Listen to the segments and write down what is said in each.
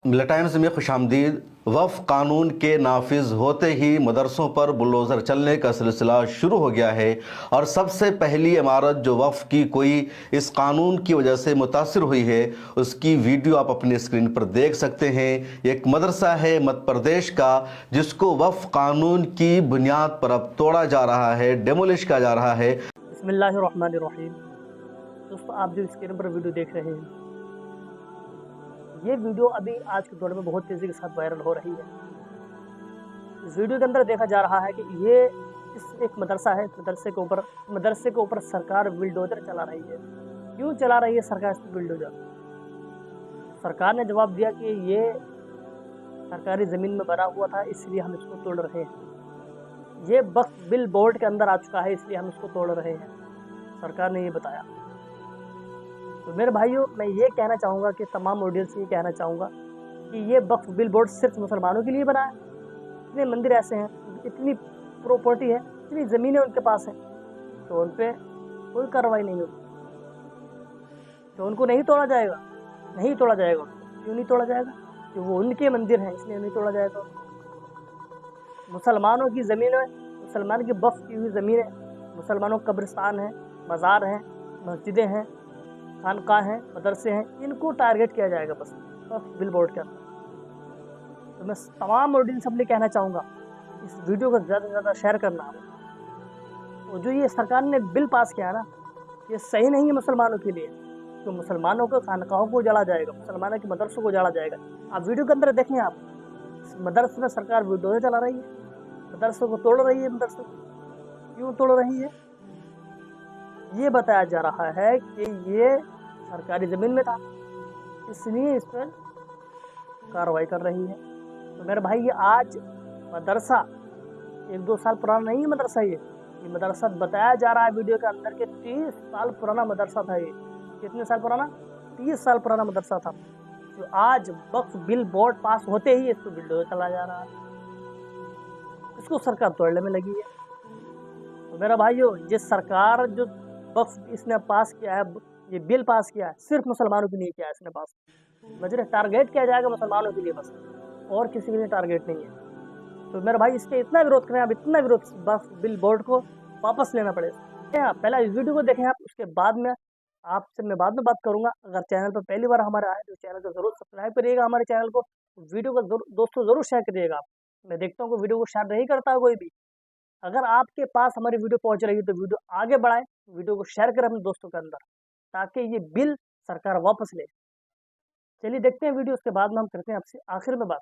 Times में खुशामदीद। वफ़ कानून के नाफिज होते ही मदरसों पर बुलडोज़र चलने का सिलसिला शुरू हो गया है और सबसे पहली इमारत जो वफ़ की कोई इस कानून की वजह से मुतासिर हुई है उसकी वीडियो आप अपनी स्क्रीन पर देख सकते हैं। एक मदरसा है मध्य प्रदेश का जिसको वफ़ कानून की बुनियाद पर अब तोड़ा जा रहा है, डेमोलिश किया जा रहा है। बिस्मिल्लाहिर्रहमानिर्रहीम। दोस्तों, आप जो स्क्रीन पर वीडियो देख रहे हैं, ये वीडियो अभी आज के दौर में बहुत तेज़ी के साथ वायरल हो रही है। इस वीडियो के अंदर देखा जा रहा है कि ये एक मदरसा है। मदरसे के ऊपर सरकार बुलडोजर चला रही है। क्यों चला रही है सरकार इस बुलडोजर? सरकार ने जवाब दिया कि ये सरकारी ज़मीन में बना हुआ था, इसलिए हम इसको तोड़ रहे हैं। ये वक्फ बिल बोर्ड के अंदर आ चुका है, इसलिए हम इसको तोड़ रहे हैं, सरकार ने ये बताया। तो मेरे भाइयों, मैं ये कहना चाहूँगा कि तमाम ऑडियंस से ये कहना चाहूँगा कि ये वक्फ बिल बोर्ड सिर्फ मुसलमानों के लिए बना है। इतने मंदिर ऐसे हैं, इतनी प्रॉपर्टी है, इतनी ज़मीनें उनके पास हैं, तो उन पर कोई कार्रवाई नहीं होगी, तो उनको नहीं तोड़ा जाएगा। नहीं तोड़ा जाएगा। क्यों नहीं तोड़ा जाएगा? कि वो उनके मंदिर हैं, इसलिए नहीं तोड़ा जाएगा। मुसलमानों की ज़मीन है, मुसलमान की वक्फ की हुई ज़मीन है, मुसलमानों का कब्रिस्तान है, मज़ार हैं, मस्जिदें हैं, खानकाह हैं, मदरसे हैं, इनको टारगेट किया जाएगा बस वक्फ बिल बोर्ड के अंदर। तो मैं तमाम ऑडियंस सबसे कहना चाहूँगा इस वीडियो को ज़्यादा से ज़्यादा शेयर करना। और जो ये सरकार ने बिल पास किया ना, ये सही नहीं है मुसलमानों के लिए। तो मुसलमानों के खानकाहों को जला जाएगा, मुसलमानों के मदरसों को जला जाएगा। आप वीडियो के अंदर देखें, आप मदरसे में सरकार बुलडोजर चला रही है, मदरसों को तोड़ रही है। मदरसों क्यों तोड़ रही है? ये बताया जा रहा है कि ये सरकारी ज़मीन में था, इसलिए इस पर कार्रवाई कर रही है। तो मेरे भाई, ये आज मदरसा 1-2 साल पुराना नहीं है मदरसा। ये मदरसा बताया जा रहा है वीडियो के अंदर कि 30 साल पुराना मदरसा था। ये कितने साल पुराना? 30 साल पुराना मदरसा था, जो आज वक्फ बिल बोर्ड पास होते ही इसको बुलडोजर चला जा रहा है, इसको सरकार तोड़ने में लगी है। तो मेरा भाइयों, ये सरकार जो वक्फ इसने पास किया है, ये बिल पास किया है, सिर्फ मुसलमानों के लिए किया है इसने पास। मजरे टारगेट किया जाएगा मुसलमानों के लिए बस, और किसी के लिए टारगेट नहीं है। तो मेरे भाई, इसके इतना विरोध करें, अब इतना विरोध वक्फ बिल बोर्ड को वापस लेना पड़ेगा। पहला इस वीडियो को देखें आप, उसके बाद में आपसे मैं बाद में बात करूंगा। अगर चैनल पर पहली बार हमारे आए तो चैनल को जरूर सब्सक्राइब करिएगा, हमारे चैनल को। वीडियो को दोस्तों जरूर शेयर करिएगा। आप, मैं देखता हूँ कि वीडियो को शेयर नहीं करता है कोई भी। अगर आपके पास हमारी वीडियो पहुंच रही है तो वीडियो आगे बढ़ाएं, वीडियो को शेयर करें अपने दोस्तों के अंदर, ताकि ये बिल सरकार वापस ले। चलिए देखते हैं वीडियो, उसके बाद में हम करते हैं आपसे आखिर में बात।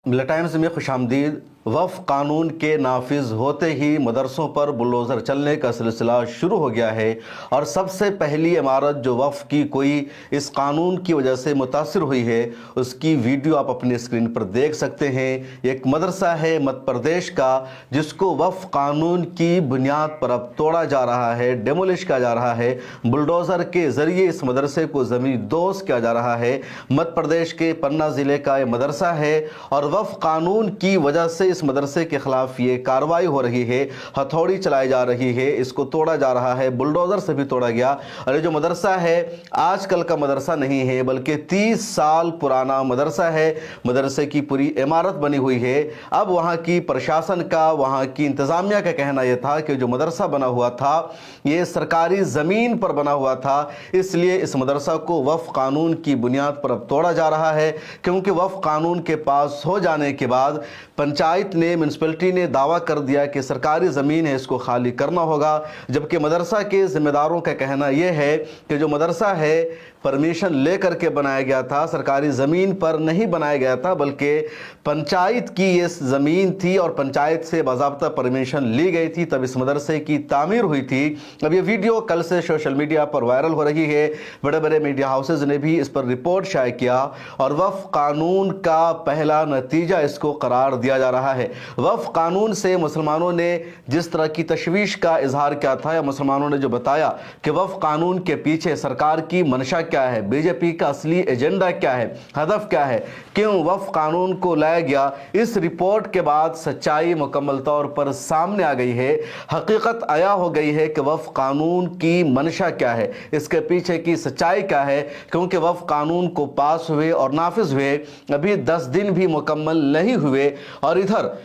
टाइम्स में खुशामदीद। वफ़ कानून के नाफिज होते ही मदरसों पर बुलडोज़र चलने का सिलसिला शुरू हो गया है और सबसे पहली इमारत जो वफ़ की कोई इस कानून की वजह से मुतासिर हुई है उसकी वीडियो आप अपनी स्क्रीन पर देख सकते हैं। एक मदरसा है मध्य प्रदेश का जिसको वफ़ कानून की बुनियाद पर अब तोड़ा जा रहा है, डेमोलिश किया जा रहा है। बुलडोज़र के ज़रिए इस मदरसे को ज़मीन दोज़ किया जा रहा है। मध्य प्रदेश के पन्ना ज़िले का ये मदरसा है और वफ़ कानून की वजह से इस मदरसे के खिलाफ ये कार्रवाई हो रही है, हथौड़ी चलाई जा रही है, इसको तोड़ा जा रहा है, बुलडोज़र से भी तोड़ा गया। और ये जो मदरसा है आजकल का मदरसा नहीं है, बल्कि 30 साल पुराना मदरसा है। मदरसे की पूरी इमारत बनी हुई है। अब वहाँ की प्रशासन का, वहाँ की इंतज़ामिया का कहना यह था कि जो मदरसा बना हुआ था ये सरकारी ज़मीन पर बना हुआ था, इसलिए इस मदरसा को वफ़ कानून की बुनियाद पर अब तोड़ा जा रहा है। क्योंकि वफ़ कानून के पास हो जाने के बाद पंचायत ने, म्यूनसिपैलिटी ने दावा कर दिया कि सरकारी ज़मीन है, इसको खाली करना होगा। जबकि मदरसा के ज़िम्मेदारों का कहना यह है कि जो मदरसा है परमिशन लेकर के बनाया गया था, सरकारी ज़मीन पर नहीं बनाया गया था, बल्कि पंचायत की ये ज़मीन थी और पंचायत से बाज़ाब्ता परमिशन ली गई थी, तब इस मदरसे की तामीर हुई थी। अब ये वीडियो कल से सोशल मीडिया पर वायरल हो रही है। बड़े बड़े मीडिया हाउसेज ने भी इस पर रिपोर्ट शाये किया और वफ़ कानून का पहला नतीजा इसको करार दिया जा रहा है। वफ़ कानून से मुसलमानों ने जिस तरह की तशवीश का इजहार किया था, या मुसलमानों ने जो बताया कि वफ़ कानून के पीछे सरकार की मंशा क्या है, बीजेपी का असली एजेंडा क्या है, हदफ क्या है, क्यों वक्फ कानून को लाया गया, इस रिपोर्ट के बाद सच्चाई मुकम्मल तौर पर सामने आ गई है। हकीकत आया हो गई है कि वक्फ कानून की मंशा क्या है, इसके पीछे की सच्चाई क्या है। क्योंकि वक्फ कानून को पास हुए और नाफिज हुए अभी 10 दिन भी मुकम्मल नहीं हुए, और इधर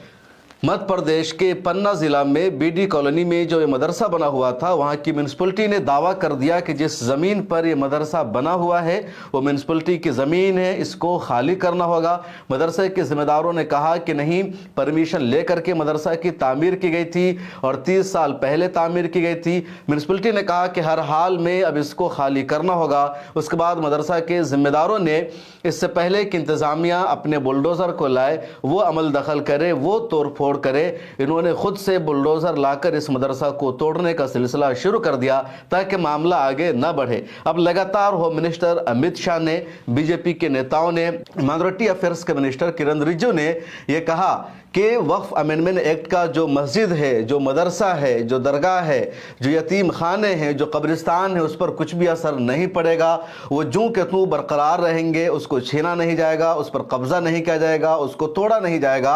मध्य प्रदेश के पन्ना जिला में बीडी कॉलोनी में जो ये मदरसा बना हुआ था, वहां की म्यूनसिपलिटी ने दावा कर दिया कि जिस जमीन पर ये मदरसा बना हुआ है वो म्यूनसिपलिटी की जमीन है, इसको खाली करना होगा। मदरसे के जिम्मेदारों ने कहा कि नहीं, परमिशन लेकर के मदरसा की तामीर की गई थी और 30 साल पहले तामीर की गई थी। म्यूनसिपलिटी ने कहा कि हर हाल में अब इसको खाली करना होगा। उसके बाद मदरसा के जिम्मेदारों ने इससे पहले कि इंतजामिया अपने बुलडोजर को लाए, वो अमल दखल करे, वो तोड़फोड़ करे, इन्होंने खुद से बुलडोजर लाकर इस मदरसा को तोड़ने का सिलसिला शुरू कर दिया ताकि मामला आगे न बढ़े। अब लगातार होम मिनिस्टर अमित शाह ने, बीजेपी के नेताओं ने, माइनॉरिटी अफेयर्स के मिनिस्टर किरण रिजिजू ने यह कहा कि वक्फ अमेंडमेंट एक्ट का जो मस्जिद है, जो मदरसा है, जो दरगाह है, जो यतीम खाने हैं, जो कब्रिस्तान है, उस पर कुछ भी असर नहीं पड़ेगा। वो जूं के तूं बरकरार रहेंगे, उसको छीना नहीं जाएगा, उस पर कब्जा नहीं किया जाएगा, उसको तोड़ा नहीं जाएगा।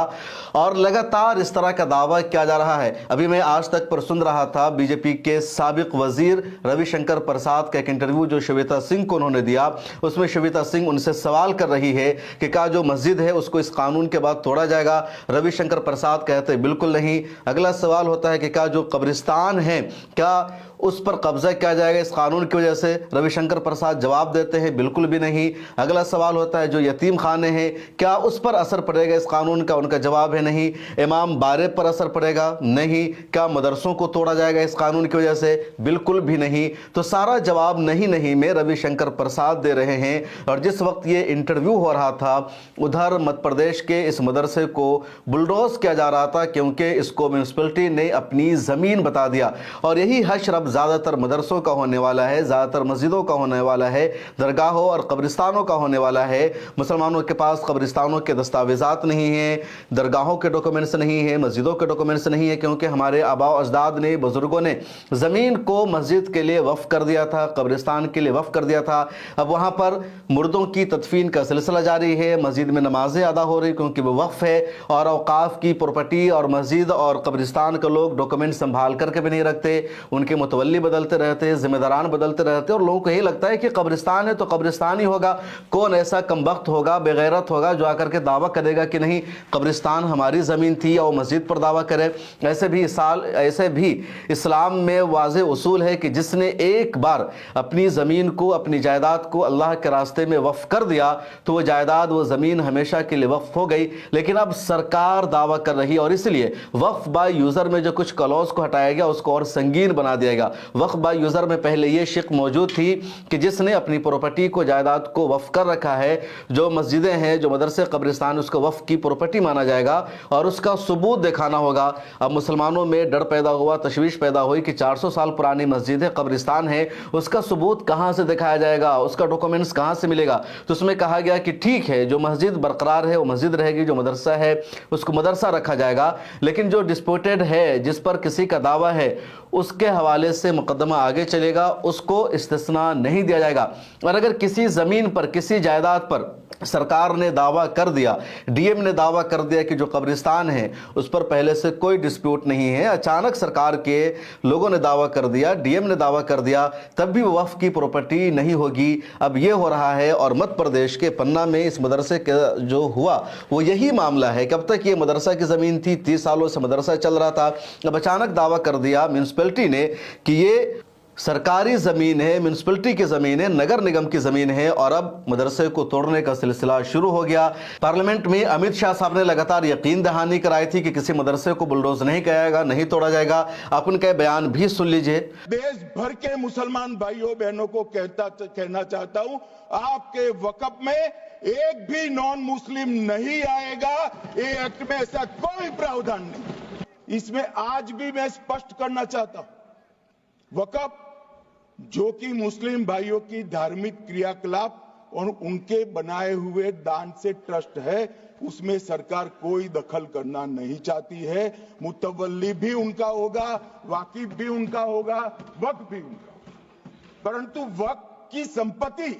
और लगातार इस तरह का दावा किया जा रहा है। अभी मैं आज तक पर सुन रहा था बीजेपी के साबिक वजीर रविशंकर प्रसाद का एक इंटरव्यू जो श्वेता सिंह को उन्होंने दिया। उसमें श्वेता सिंह उनसे सवाल कर रही है कि क्या जो मस्जिद है उसको इस कानून के बाद तोड़ा जाएगा। रविशंकर प्रसाद कहते हैं बिल्कुल नहीं। अगला सवाल होता है कि क्या जो कब्रिस्तान है क्या उस पर कब्जा किया जाएगा इस कानून की वजह से। रविशंकर प्रसाद जवाब देते हैं बिल्कुल भी नहीं। अगला सवाल होता है जो यतीम खाने हैं क्या उस पर असर पड़ेगा इस कानून का, उनका जवाब है नहीं। इमाम बारे पर असर पड़ेगा, नहीं। क्या मदरसों को तोड़ा जाएगा इस कानून की वजह से, बिल्कुल भी नहीं। तो सारा जवाब नहीं नहीं में रविशंकर प्रसाद दे रहे हैं। और जिस वक्त ये इंटरव्यू हो रहा था उधर मध्य प्रदेश के इस मदरसे को बुलडोज किया जा रहा था क्योंकि इसको म्यूनसिपलिटी ने अपनी जमीन बता दिया। और यही हश्र अब ज़्यादातर मदरसों का होने वाला है, ज़्यादातर मस्जिदों का होने वाला है, दरगाहों और कब्रिस्तानों का होने वाला है। मुसलमानों के पास कब्रिस्तानों के दस्तावेज़ात नहीं हैं, दरगाहों के डॉक्यूमेंट्स नहीं हैं, मस्जिदों के डॉक्यूमेंट्स नहीं है, क्योंकि हमारे आबाओ अजदाद ने, बुजुर्गों ने ज़मीन को मस्जिद के लिए वफ़ कर दिया था, कब्रिस्तान के लिए वफ़ कर दिया था। अब वहाँ पर मुर्दों की तदफीन का सिलसिला जारी है, मस्जिद में नमाजें अदा हो रही क्योंकि वो वफ़ है। और औकाफ की प्रॉपर्टी और मस्जिद और कब्रिस्तान के लोग डॉक्यूमेंट संभाल करके भी नहीं रखते, उनके मुतवल्ली बदलते रहते, जिम्मेदारान बदलते रहते, और लोगों को यही लगता है कि कब्रिस्तान है तो कब्रिस्तान ही होगा। कौन ऐसा कमबख्त होगा, बेगैरत होगा जो आकर के दावा करेगा कि नहीं कब्रिस्तान हमारी ज़मीन थी और मस्जिद पर दावा करे। ऐसे भी इस्लाम में वाज़ेह उसूल है कि जिसने एक बार अपनी ज़मीन को, अपनी जायदाद को अल्लाह के रास्ते में वफ़ कर दिया तो वो जायदाद, वो ज़मीन हमेशा के लिए वफ़ हो गई। लेकिन अब सरकार दावा कर रही है और इसलिए वफ़ बाय यूज़र में जो कुछ क्लॉज को हटाया गया उसको और संगीन बना दिया गया। वक्फ बाय यूज़र में पहले ये शिक मौजूद थी कि जिसने अपनी प्रॉपर्टी को, जायदाद को वफ़ कर रखा है, जो मस्जिदें हैं, जो मदरसे, कब्रिस्तान, उसको वफ़ की प्रॉपर्टी माना जाएगा और उसका सबूत दिखाना होगा। अब मुसलमानों में डर पैदा हुआ, तशवीश पैदा हुई कि 400 साल पुरानी मस्जिद है, कब्रिस्तान है, उसका सबूत कहाँ से दिखाया जाएगा, उसका डॉक्यूमेंट्स कहाँ से मिलेगा। तो उसमें कहा गया कि ठीक है, जो मस्जिद बरकरार है वो मस्जिद रहेगी, जो मदरसा है उसको मदरसा रखा जाएगा, लेकिन जो डिस्प्यूटेड है, जिस पर किसी का दावा है, उसके हवाले से मुकदमा आगे चलेगा, उसको इस्तिस्ना नहीं दिया जाएगा। और अगर किसी ज़मीन पर, किसी जायदाद पर सरकार ने दावा कर दिया, डीएम ने दावा कर दिया कि जो कब्रिस्तान है उस पर पहले से कोई डिस्प्यूट नहीं है, अचानक सरकार के लोगों ने दावा कर दिया, डीएम ने दावा कर दिया, तब भी वफ़ की प्रॉपर्टी नहीं होगी। अब ये हो रहा है। और मध्य प्रदेश के पन्ना में इस मदरसे का जो हुआ वो यही मामला है। कब तक ये मदरसा की ज़मीन थी, 30 सालों से मदरसा चल रहा था, अब अचानक दावा कर दिया म्यूनसिपलिटी ने कि ये सरकारी ज़मीन है, म्यूनसिपलिटी की ज़मीन है, नगर निगम की ज़मीन है, और अब मदरसे को तोड़ने का सिलसिला शुरू हो गया। पार्लियामेंट में अमित शाह साहब ने लगातार यकीन दहानी कराई थी कि किसी मदरसे को बुलडोज नहीं किया जाएगा, नहीं तोड़ा जाएगा। आप उनका बयान भी सुन लीजिए। देश भर के मुसलमान भाइयों बहनों को कहना चाहता हूं, आपके वक़्फ में एक भी नॉन मुस्लिम नहीं आएगा। ये एक्ट में ऐसा कोई प्रावधान नहीं। इसमें आज भी मैं स्पष्ट करना चाहता हूं, वक़्फ जो कि मुस्लिम भाइयों की धार्मिक क्रियाकलाप और उनके बनाए हुए दान से ट्रस्ट है, उसमें सरकार कोई दखल करना नहीं चाहती है। मुतवल्ली भी उनका होगा, वाकिफ भी उनका होगा, वक्फ भी उनका। परंतु वक्फ की संपत्ति,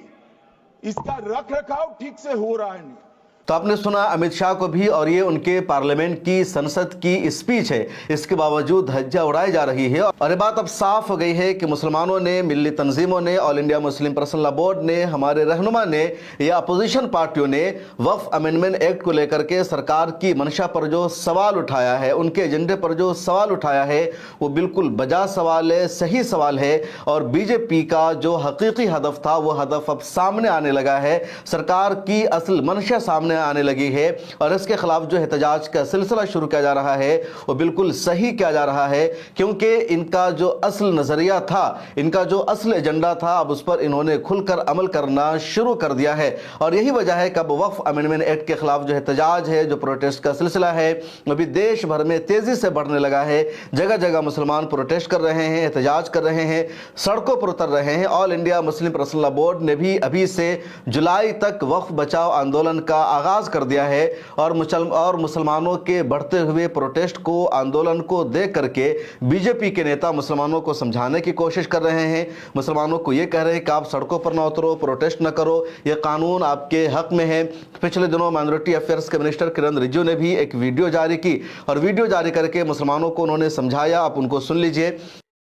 इसका रख रखाव ठीक से हो रहा है नहीं। तो आपने सुना अमित शाह को भी, और ये उनके पार्लियामेंट की संसद की स्पीच है, इसके बावजूद धज्जियां उड़ाई जा रही है। और ये बात अब साफ हो गई है कि मुसलमानों ने, मिल्ली तंजीमों ने, all India Muslim personal law board ने, हमारे रहनुमा ने या अपोजिशन पार्टियों ने वक्फ अमेंडमेंट एक्ट को लेकर के सरकार की मंशा पर जो सवाल उठाया है, उनके एजेंडे पर जो सवाल उठाया है, वो बिल्कुल बजा सवाल है, सही सवाल है। और बीजेपी का जो हकीकी हदफ था वो हदफ अब सामने आने लगा है, सरकार की असल मंशा सामने आने लगी है। और इसके खिलाफ जो एहतजाज का सिलसिला शुरू किया जा रहा है वो बिल्कुल सही किया जा रहा है, क्योंकि इनका जो असल नजरिया था, इनका जो असल एजेंडा था, अब उस पर इन्होंने खुलकर अमल करना शुरू कर दिया है। और यही वजह है कि अब वक्फ अमेंडमेंट एक्ट के खिलाफ जो एहतजाज है, जो प्रोटेस्ट का सिलसिला है, अभी देश भर में तेजी से बढ़ने लगा है। जगह जगह मुसलमान प्रोटेस्ट कर रहे हैं, एहतजाज कर रहे हैं, सड़कों पर उतर रहे हैं। All India Muslim personal law board ने भी अभी से जुलाई तक वक्फ बचाओ आंदोलन का आगाज कर दिया है। और मुसलमानों के बढ़ते हुए प्रोटेस्ट को, आंदोलन को देख करके बीजेपी के नेता मुसलमानों को समझाने की कोशिश कर रहे हैं, मुसलमानों को यह कह रहे हैं कि आप सड़कों पर ना उतरो, प्रोटेस्ट ना करो, यह कानून आपके हक में है। पिछले दिनों माइनॉरिटी अफेयर्स के मिनिस्टर किरण रिजिजू ने भी एक वीडियो जारी की और वीडियो जारी करके मुसलमानों को उन्होंने समझाया। आप उनको सुन लीजिए।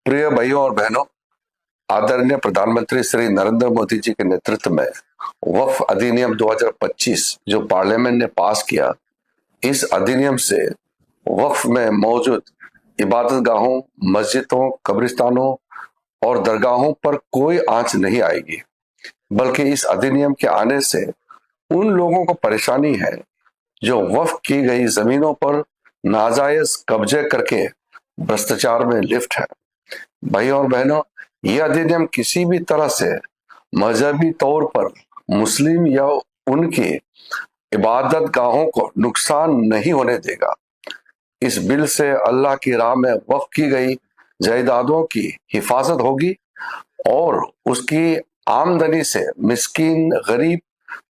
प्रिय भाइयों और बहनों, आदरणीय प्रधानमंत्री श्री नरेंद्र मोदी जी के नेतृत्व में वक्फ अधिनियम 2025 जो पार्लियामेंट ने पास किया, इस अधिनियम से वक्फ में मौजूद इबादतगाहों, मस्जिदों, कब्रिस्तानों और दरगाहों पर कोई आंच नहीं आएगी, बल्कि इस अधिनियम के आने से उन लोगों को परेशानी है जो वक्फ की गई जमीनों पर नाजायज कब्जे करके भ्रष्टाचार में लिप्त है। भाइयों और बहनों, यह अधिनियम किसी भी तरह से मजहबी तौर पर मुस्लिम या उनकी इबादत गाहों को नुकसान नहीं होने देगा। इस बिल से अल्लाह की राह में वक्फ की गई जायदादों की हिफाजत होगी और उसकी आमदनी से मिस्कीन, गरीब,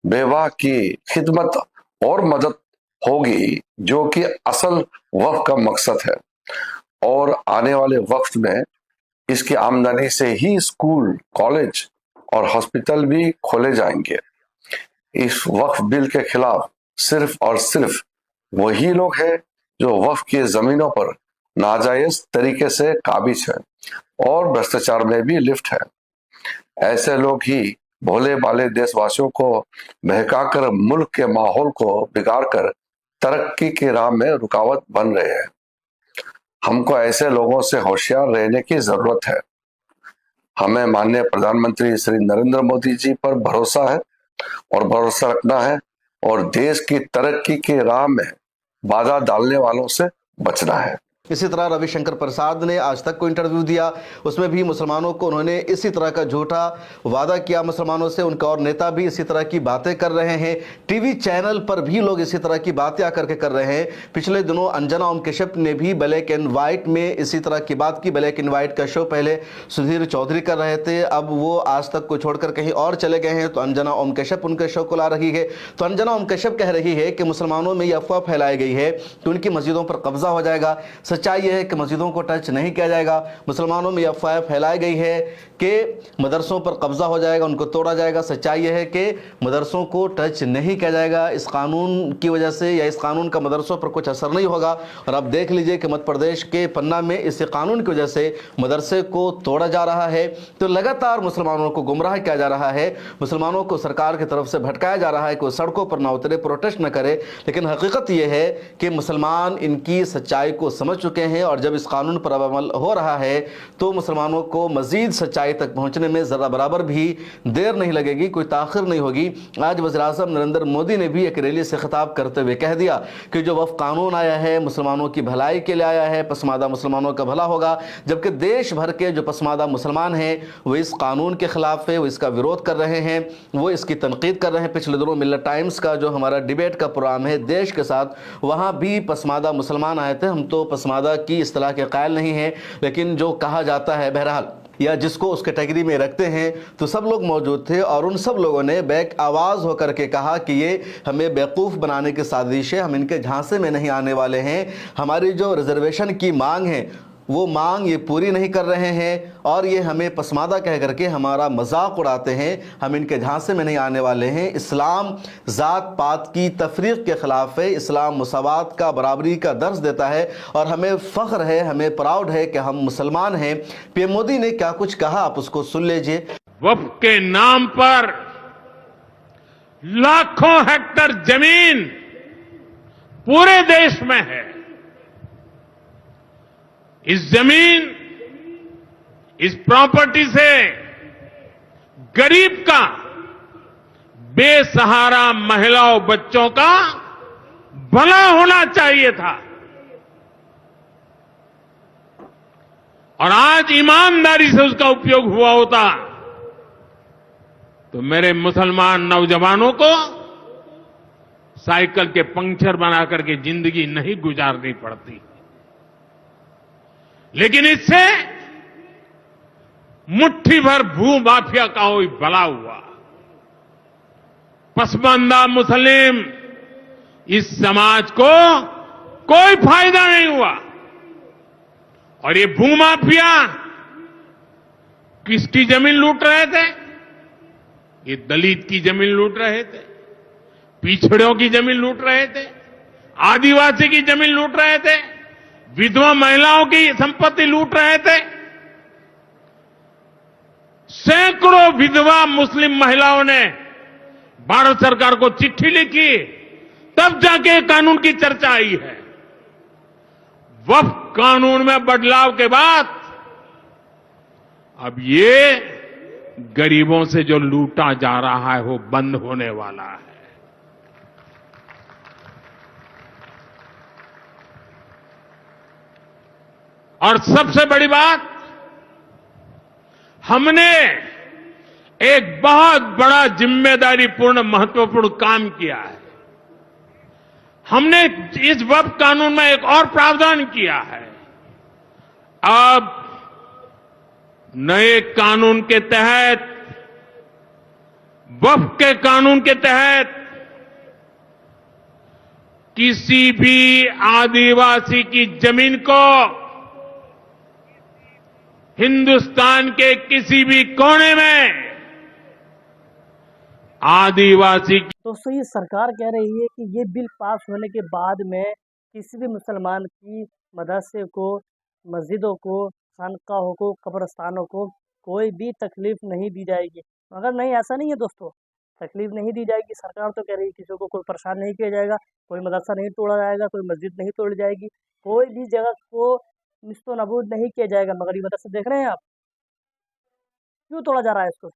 बेवा की खिदमत और मदद होगी, जो कि असल वक्फ का मकसद है। और आने वाले वक्त में इसकी आमदनी से ही स्कूल, कॉलेज और हॉस्पिटल भी खोले जाएंगे। इस वक्फ बिल के खिलाफ सिर्फ और सिर्फ वही लोग हैं जो वक्फ की जमीनों पर नाजायज तरीके से काबिज है और भ्रष्टाचार में भी लिप्त है। ऐसे लोग ही भोले भाले देशवासियों को बहकाकर मुल्क के माहौल को बिगाड़कर तरक्की की राह में रुकावट बन रहे हैं। हमको ऐसे लोगों से होशियार रहने की जरूरत है। हमें माननीय प्रधानमंत्री श्री नरेंद्र मोदी जी पर भरोसा है और भरोसा रखना है और देश की तरक्की की राह में बाधा डालने वालों से बचना है। इसी तरह रविशंकर प्रसाद ने आज तक को इंटरव्यू दिया, उसमें भी मुसलमानों को उन्होंने इसी तरह का झूठा वादा किया मुसलमानों से। उनका और नेता भी इसी तरह की बातें कर रहे हैं, टीवी चैनल पर भी लोग इसी तरह की बातें आकर के कर रहे हैं। पिछले दिनों अंजना ओम कश्यप ने भी ब्लैक एंड व्हाइट में इसी तरह की बात की। ब्लैक एंड व्हाइट का शो पहले सुधीर चौधरी कर रहे थे, अब वो आज तक को छोड़कर कहीं और चले गए हैं, तो अंजना ओम कश्यप उनके शो को ला रही है। तो अंजना ओम कश्यप कह रही है कि मुसलमानों में यह अफवाह फैलाई गई है कि उनकी मस्जिदों पर कब्जा हो जाएगा। सच्चाई यह है कि मस्जिदों को टच नहीं किया जाएगा। मुसलमानों में यह अफवाह फैलाई गई है कि मदरसों पर कब्जा हो जाएगा, उनको तोड़ा जाएगा। सच्चाई यह है कि मदरसों को टच नहीं किया जाएगा। इस कानून की वजह से या इस कानून का मदरसों पर कुछ असर नहीं होगा। और अब देख लीजिए कि मध्य प्रदेश के पन्ना में इस कानून की वजह से मदरसे को तोड़ा जा रहा है। तो लगातार मुसलमानों को गुमराह किया जा रहा है, मुसलमानों को सरकार की तरफ से भटकाया जा रहा है कि वो सड़कों पर ना उतरे, प्रोटेस्ट न करे। लेकिन हकीकत यह है कि मुसलमान इनकी सच्चाई को समझ चुके हैं और जब इस कानून पर अमल हो रहा है तो मुसलमानों को मजीद सच्चाई तक पहुंचने में जरा बराबर भी देर नहीं लगेगी, कोई ताखिर नहीं होगी। आज वज़ीर-ए-आज़म नरेंद्र मोदी ने भी एक रैली से खिताब करते हुए कह दिया कि जो वक्फ कानून आया है मुसलमानों की भलाई के लिए आया है, पसमादा मुसलमानों का भला होगा। जबकि देश भर के जो पसमादा मुसलमान हैं वो इस कानून के खिलाफ है, वो इसका विरोध कर रहे हैं, वो इसकी तनकीद कर रहे हैं। पिछले दिनों मिल्लत टाइम्स का जो हमारा डिबेट का प्रोग्राम है देश के साथ, वहाँ भी पसमादा मुसलमान आए थे। हम तो पसमादा की इस्तिलाह के कायल नहीं है, लेकिन जो कहा जाता है बहरहाल या जिसको उस कैटेगरी में रखते हैं, तो सब लोग मौजूद थे और उन सब लोगों ने बैक आवाज़ होकर के कहा कि ये हमें बेवकूफ़ बनाने की साजिश है, हम इनके झांसे में नहीं आने वाले हैं। हमारी जो रिजर्वेशन की मांग है वो मांग ये पूरी नहीं कर रहे हैं और ये हमें पसमादा कह करके हमारा मजाक उड़ाते हैं। हम इनके झांसे में नहीं आने वाले हैं। इस्लाम ज़ात पात की तफरीक के ख़िलाफ़ है। इस्लाम मुसावात का, बराबरी का दर्स देता है और हमें फ़ख्र है, हमें प्राउड है कि हम मुसलमान हैं। पीएम मोदी ने क्या कुछ कहा, आप उसको सुन लीजिए। वक्फ के नाम पर लाखों हेक्टर जमीन पूरे देश में है। इस जमीन, इस प्रॉपर्टी से गरीब का, बेसहारा महिलाओं बच्चों का भला होना चाहिए था। और आज ईमानदारी से उसका उपयोग हुआ होता तो मेरे मुसलमान नौजवानों को साइकिल के पंक्चर बना करके जिंदगी नहीं गुजारनी पड़ती। लेकिन इससे मुट्ठी भर भू माफिया का कोई भला हुआ। पसमानदा मुस्लिम इस समाज को कोई फायदा नहीं हुआ। और ये भूमाफिया किसकी जमीन लूट रहे थे? ये दलित की जमीन लूट रहे थे, पिछड़ों की जमीन लूट रहे थे, आदिवासी की जमीन लूट रहे थे, विधवा महिलाओं की संपत्ति लूट रहे थे। सैकड़ों विधवा मुस्लिम महिलाओं ने भारत सरकार को चिट्ठी लिखी, तब जाके कानून की चर्चा आई है। वक्फ कानून में बदलाव के बाद अब ये गरीबों से जो लूटा जा रहा है वो बंद होने वाला है। और सबसे बड़ी बात, हमने एक बहुत बड़ा जिम्मेदारीपूर्ण महत्वपूर्ण काम किया है। हमने इस वक्फ कानून में एक और प्रावधान किया है। अब नए कानून के तहत, वक्फ के कानून के तहत किसी भी आदिवासी की जमीन को हिंदुस्तान के किसी भी कोने में आदिवासी दोस्तों, ये सरकार कह रही है कि ये बिल पास होने के बाद में किसी भी मुसलमान की मदरसे को, मस्जिदों को, खानकाहों को, कब्रस्तानों को कोई भी तकलीफ नहीं दी जाएगी। मगर नहीं, ऐसा नहीं है दोस्तों, तकलीफ नहीं दी जाएगी। सरकार तो कह रही है किसी को कोई परेशान नहीं किया जाएगा, कोई मदरसा नहीं तोड़ा जाएगा, कोई मस्जिद नहीं तोड़ी जाएगी, कोई भी जगह को निस्तो नाबूद नहीं किया जाएगा। मगर ये मदरसा देख रहे हैं आप, क्यों तोड़ा जा रहा है इसको?